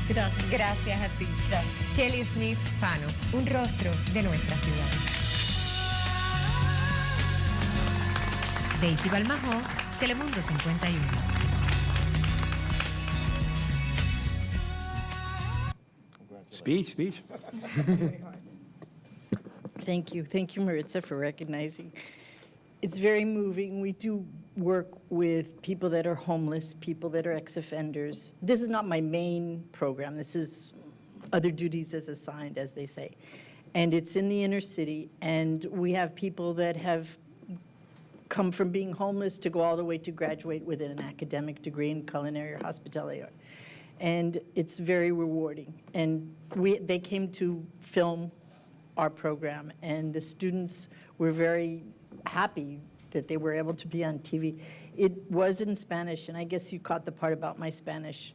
Gracias. Gracias a ti. Gracias. Shelly Smith Fano, un rostro de nuestra ciudad. Daisy Balmajó, Telemundo 51. Speech. Thank you, Maritza, for recognizing. It's very moving. We do work with people that are homeless, people that are ex-offenders. This is not my main program. This is other duties as assigned, as they say. And it's in the inner city, and we have people that have come from being homeless to go all the way to graduate with an academic degree in culinary or hospitality art. And it's very rewarding. And they came to film our program, and the students were very happy that they were able to be on TV. It was in Spanish, and I guess you caught the part about my Spanish.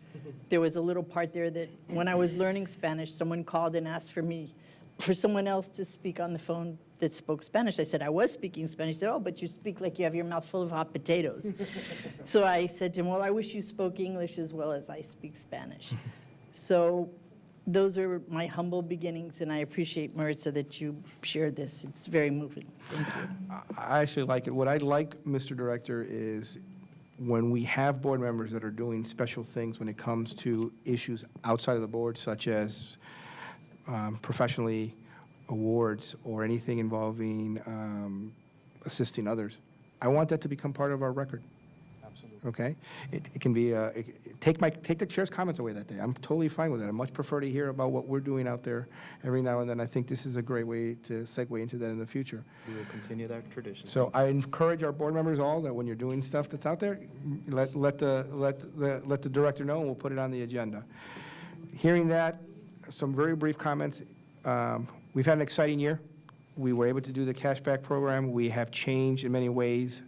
There was a little part there that when I was learning Spanish, someone called and asked for someone else to speak on the phone that spoke Spanish. I said, I was speaking Spanish. He said, oh, but you speak like you have your mouth full of hot potatoes. So I said to him, well, I wish you spoke English as well as I speak Spanish. So those are my humble beginnings, and I appreciate, Maritza, that you shared this. It's very moving. Thank you. I actually like it. What I like, Mr. Director, is when we have board members that are doing special things when it comes to issues outside of the board, such as professionally awards or anything involving assisting others. I want that to become part of our record. Absolutely. Okay? It can be, take the chair's comments away that day. I'm totally fine with that. I much prefer to hear about what we're doing out there every now and then. I think this is a great way to segue into that in the future. We will continue that tradition. So I encourage our board members all that when you're doing stuff that's out there, let the director know, and we'll put it on the agenda. Hearing that, some very brief comments. We've had an exciting year. We were able to do the cashback program. We have changed in many ways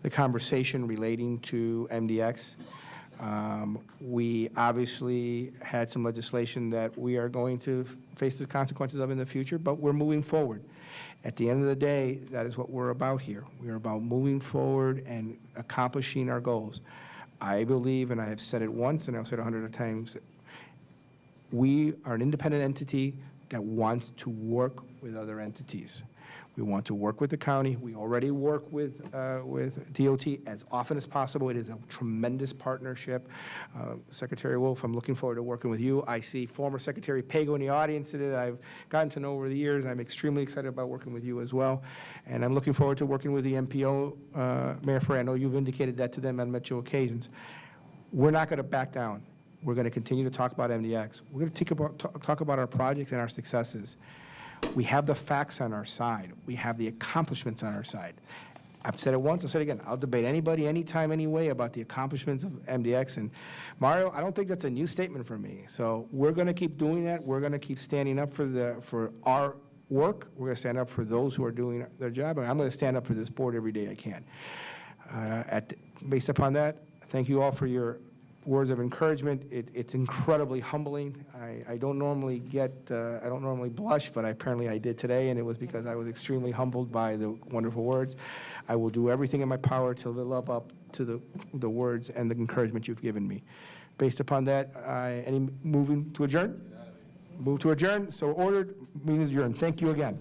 the conversation relating to MDX. We obviously had some legislation that we are going to face the consequences of in the future, but we're moving forward. At the end of the day, that is what we're about here. We're about moving forward and accomplishing our goals. I believe, and I have said it once, and I've said it 100 times, we are an independent entity that wants to work with other entities. We want to work with the county. We already work with DOT as often as possible. It is a tremendous partnership. Secretary Wolf, I'm looking forward to working with you. I see former Secretary Pago in the audience today that I've gotten to know over the years. I'm extremely excited about working with you as well. And I'm looking forward to working with the MPO, Mayor Frey. I know you've indicated that to them on mutual occasions. We're not going to back down. We're going to continue to talk about MDX. We're going to talk about our projects and our successes. We have the facts on our side. We have the accomplishments on our side. I've said it once, I'll say it again. I'll debate anybody, anytime, anyway about the accomplishments of MDX. And Mario, I don't think that's a new statement for me. So we're going to keep doing that. We're going to keep standing up for our work. We're going to stand up for those who are doing their job. And I'm going to stand up for this board every day I can. Based upon that, thank you all for your words of encouragement. It's incredibly humbling. I don't normally blush, but apparently I did today, and it was because I was extremely humbled by the wonderful words. I will do everything in my power to live up to the words and the encouragement you've given me. Based upon that, moving to adjourn? Move to adjourn. So ordered. Meeting is adjourned. Thank you again.